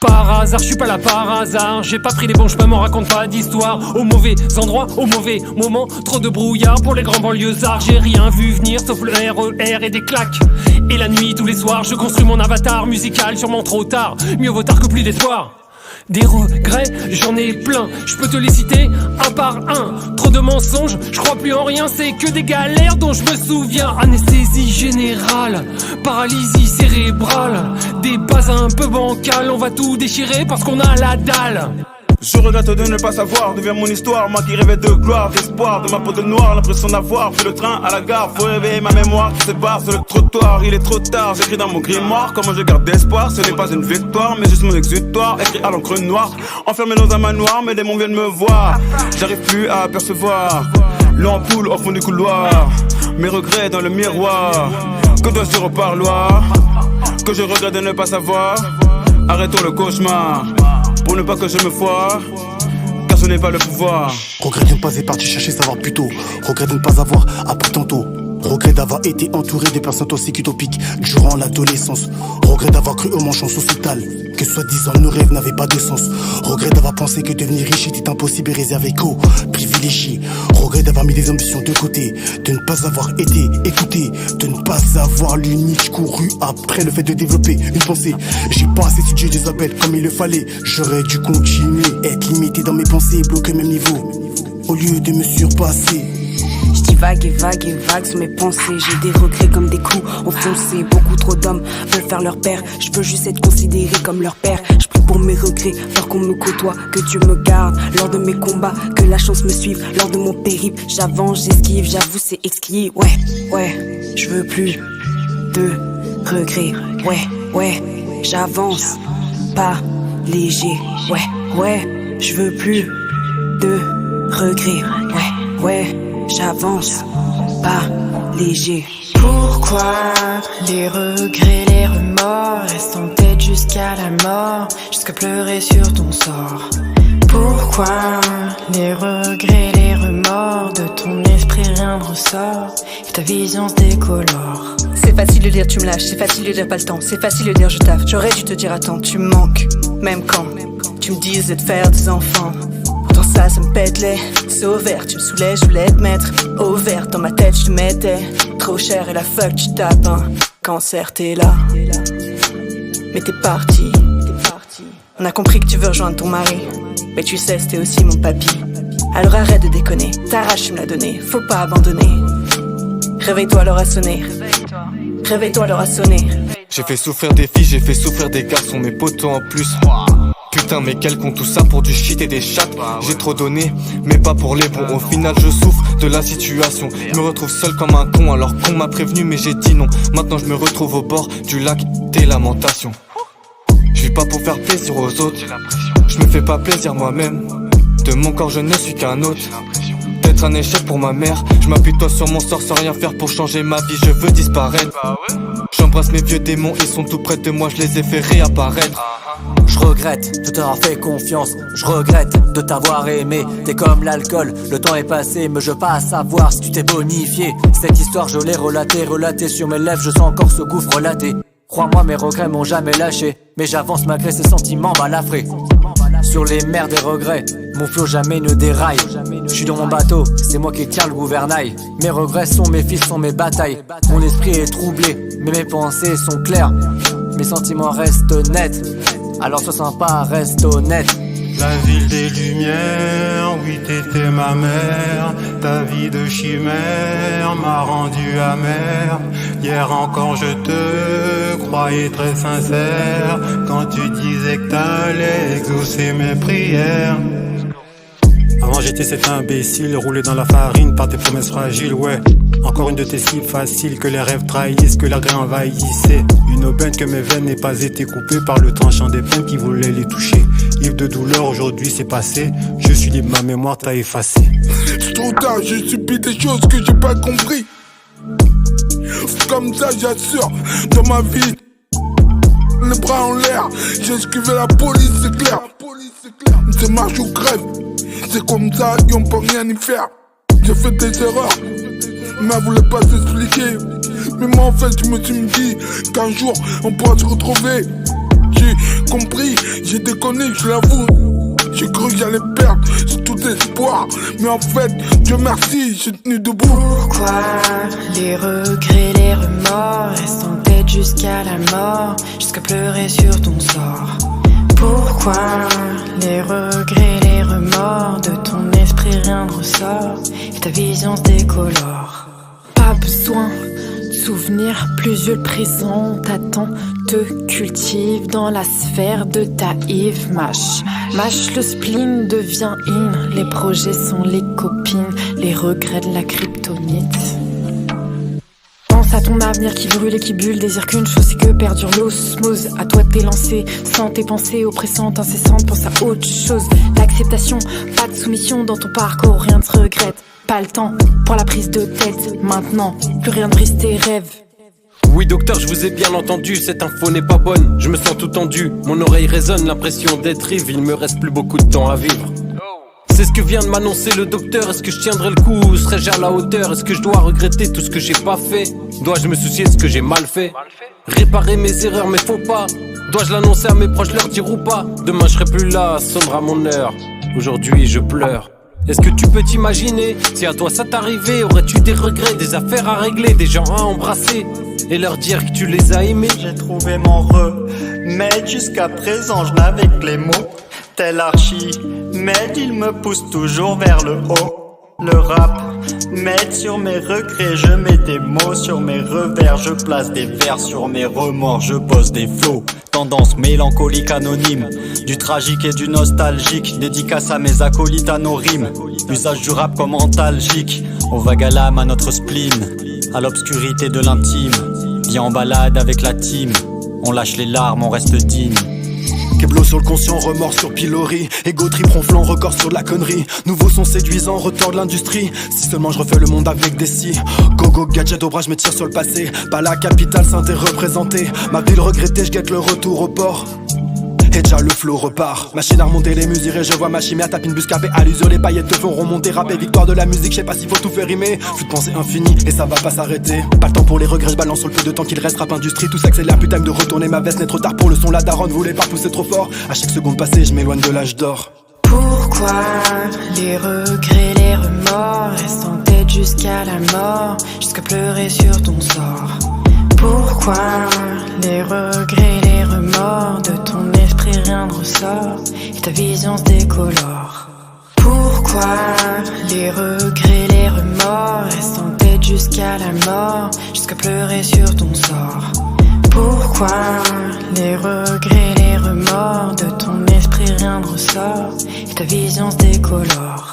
Par hasard, je suis pas là par hasard. J'ai pas pris les bons chemins, m'en raconte pas d'histoire. Au mauvais endroit, au mauvais moment. Trop de brouillard pour les grands banlieusards. J'ai rien vu venir sauf le RER et des claques. Et la nuit, tous les soirs, je construis mon avatar musical. Sûrement trop tard, mieux vaut tard que plus d'espoir. Des regrets, j'en ai plein, je peux te les citer un par un. Trop de mensonges, je crois plus en rien, c'est que des galères dont je me souviens. Anesthésie générale, paralysie cérébrale, des bases un peu bancales, on va tout déchirer parce qu'on a la dalle. Je regrette de ne pas savoir d'où vient mon histoire. Moi qui rêvais de gloire, d'espoir, de ma peau de noir. L'impression d'avoir pris le train à la gare. Faut réveiller ma mémoire qui se barre sur le trottoir. Il est trop tard, j'écris dans mon grimoire. Comment je garde d'espoir, ce n'est pas une victoire, mais juste mon exutoire. Écrit à l'encre noire, enfermé dans un manoir. Mes démons viennent me voir, j'arrive plus à apercevoir l'ampoule au fond du couloir. Mes regrets dans le miroir. Que dois-je dire au parloir? Que je regrette de ne pas savoir. Arrêtons le cauchemar pour ne pas que je me foire, car je n'ai pas le pouvoir. Regrette de ne pas être parti chercher savoir plus tôt. Regrette de ne pas avoir appris tantôt. Regrette d'avoir été entouré de personnes toxiques utopiques durant l'adolescence. Regrette d'avoir cru aux manchons sociétales, que soi-disant nos rêves n'avaient pas de sens. Regrette d'avoir pensé que devenir riche était impossible et réservé qu'aux privilégiés. Regrette d'avoir mis des ambitions de côté, de ne pas avoir été écouté, de ne pas avoir l'unique couru après le fait de développer une pensée. J'ai pas assez étudié des appels comme il le fallait. J'aurais dû continuer, être limité dans mes pensées, bloquer au même niveau, au lieu de me surpasser. J'dis vague et vague et vague sur mes pensées. J'ai des regrets comme des coups enfoncés. Beaucoup trop d'hommes veulent faire leur père. Je veux juste être considéré comme leur père. Je prie pour mes regrets, peur qu'on me côtoie, que Dieu me garde lors de mes combats, que la chance me suive lors de mon périple. J'avance, j'esquive, j'avoue c'est exquis. Ouais, je veux plus de regrets. Ouais, j'avance, pas léger. Ouais, je veux plus de regrets. Ouais, j'avance, pas léger. Pourquoi les regrets, les remords restent en tête jusqu'à la mort, jusqu'à pleurer sur ton sort? Pourquoi les regrets, les remords de ton esprit rien ne ressort et ta vision se décolore? C'est facile de dire tu me lâches, c'est facile de dire pas le temps, c'est facile de dire je taffe. J'aurais dû te dire attends, tu me manques, même quand tu me disais de faire des enfants. Pourtant ça me pète les ovaires, tu me soulèves, je voulais te mettre au vert. Dans ma tête je te mettais trop cher et la fuck tu tapes un cancer, t'es là. Mais t'es parti. On a compris que tu veux rejoindre ton mari, mais tu sais c'était aussi mon papy. Alors arrête de déconner, ta rage tu me l'as donné, faut pas abandonner. Réveille-toi, l'heure a sonné. Réveille-toi, l'heure a sonné. J'ai fait souffrir des filles, j'ai fait souffrir des garçons, mes potos en plus. Putain mais quel con, tout ça pour du shit et des chattes. J'ai trop donné mais pas pour les bons. Au final je souffre de la situation. Je me retrouve seul comme un con alors qu'on m'a prévenu mais j'ai dit non. Maintenant je me retrouve au bord du lac des lamentations. Je vis pas pour faire plaisir aux autres, je me fais pas plaisir moi-même. De mon corps je ne suis qu'un autre. D'être un échec pour ma mère. Je m'appuie toi sur mon sort sans rien faire pour changer ma vie. Je veux disparaître. J'embrasse mes vieux démons, ils sont tout près de moi, je les ai fait réapparaître. Je regrette de t'avoir fait confiance, je regrette de t'avoir aimé. T'es comme l'alcool, le temps est passé, mais je veux pas savoir si tu t'es bonifié. Cette histoire je l'ai relatée sur mes lèvres, je sens encore ce gouffre relaté. Crois-moi mes regrets m'ont jamais lâché, mais j'avance malgré ces sentiments balafrés. Sur les mers des regrets, mon flot jamais ne déraille. Je suis dans mon bateau, c'est moi qui tiens le gouvernail. Mes regrets sont mes fils, sont mes batailles. Mon esprit est troublé, mais mes pensées sont claires. Mes sentiments restent nets, alors sois sympa, reste honnête. La ville des lumières, oui t'étais ma mère. Ta vie de chimère m'a rendu amer. Hier encore je te croyais très sincère quand tu disais que t'allais exaucer mes prières. Avant j'étais cet imbécile roulé dans la farine par tes promesses fragiles, ouais. Encore une de tes cibles faciles que les rêves trahissent, que la gré envahissait. Une aubaine que mes veines n'aient pas été coupées par le tranchant des peines qui voulaient les toucher. Ivre de douleur, aujourd'hui c'est passé. Je suis libre, ma mémoire t'a effacé. C'est trop tard, j'ai subi des choses que j'ai pas compris. Comme ça j'assure, dans ma vie, les bras en l'air, j'ai esquivé la police, c'est clair. C'est marche ou crève, c'est comme ça, on peut rien y faire. J'ai fait des erreurs, mais elle voulait pas s'expliquer. Mais moi en fait je me suis dit qu'un jour on pourra se retrouver. J'ai compris j'ai déconné, je l'avoue. J'ai cru que j'allais perdre, j'ai tout espoir. Mais en fait, Dieu merci, j'ai tenu debout. Pourquoi les regrets, les remords restent en tête jusqu'à la mort, jusqu'à pleurer sur ton sort? Pourquoi les regrets, les remords de ton esprit rien ne ressort et ta vision se décolore? Pas besoin de souvenirs, plus vieux le présent t'attend, te cultive dans la sphère de ta Yves. Mâche le spleen, devient in. Les projets sont les copines, les regrets de la kryptonite. Pense à ton avenir qui brûle et qui bulle, désire qu'une chose, c'est que perdure l'osmose. À toi de t'élancer, sans tes pensées oppressantes, incessantes, pense à autre chose. L'acceptation, pas de soumission dans ton parcours, rien ne se regrette. Pas le temps pour la prise de tête, maintenant, plus rien ne brise tes rêves. Oui docteur, je vous ai bien entendu, cette info n'est pas bonne, je me sens tout tendu, mon oreille résonne, l'impression d'être ivre, il me reste plus beaucoup de temps à vivre. C'est ce que vient de m'annoncer le docteur, est-ce que je tiendrai le coup ou serai-je à la hauteur? Est-ce que je dois regretter tout ce que j'ai pas fait? Dois-je me soucier de ce que j'ai mal fait? Réparer mes erreurs, mes faux pas? Dois-je l'annoncer à mes proches, leur dire ou pas? Demain je serai plus là, sonnera mon heure, aujourd'hui je pleure. Est-ce que tu peux t'imaginer, si à toi ça t'arrivait, aurais-tu des regrets, des affaires à régler, des gens à embrasser et leur dire que tu les as aimés? J'ai trouvé mon remède, jusqu'à présent je n'avais que les mots. Tel Archimède, il me pousse toujours vers le haut. Le rap m'aide sur mes regrets, je mets des mots sur mes revers, je place des vers sur mes remords, je pose des flots. Tendance mélancolique anonyme, du tragique et du nostalgique, dédicace à mes acolytes à nos rimes. Usage du rap comme antalgique, on vague à l'âme à notre spleen, à l'obscurité de l'intime. Viens en balade avec la team, on lâche les larmes, on reste digne. Keblo sur le conscient, remords sur pilori. Ego trip ronflant, record sur de la connerie. Nouveaux sons séduisants, retour de l'industrie. Si seulement je refais le monde avec des si. Go gadget au bras, je me tire sur le passé. Pas la capitale, synthé représentée. Ma ville regrettée, je guette le retour au port. Et déjà le flow repart. Machine à remonter les mesurés, je vois ma chimie à taper une bus capée. À l'usure, les paillettes te font remonter. Rapper, victoire de la musique, je sais pas s'il faut tout faire rimer. Flux de pensée infini et ça va pas s'arrêter. Pas le temps pour les regrets, je balance sur le peu de temps qu'il reste. Rap industrie, tout s'accélère, putain de retourner ma veste. N'est trop tard pour le son, la daronne voulait pas pousser trop fort. À chaque seconde passée, je m'éloigne de l'âge d'or. Pourquoi les regrets, les remords restent en tête jusqu'à la mort, jusqu'à pleurer sur ton sort? Pourquoi les regrets, les remords de ton esprit rien ne ressort et ta vision se décolore? Pourquoi les regrets, les remords restent en tête jusqu'à la mort, jusqu'à pleurer sur ton sort? Pourquoi les regrets, les remords de ton esprit rien ne ressort et ta vision se décolore?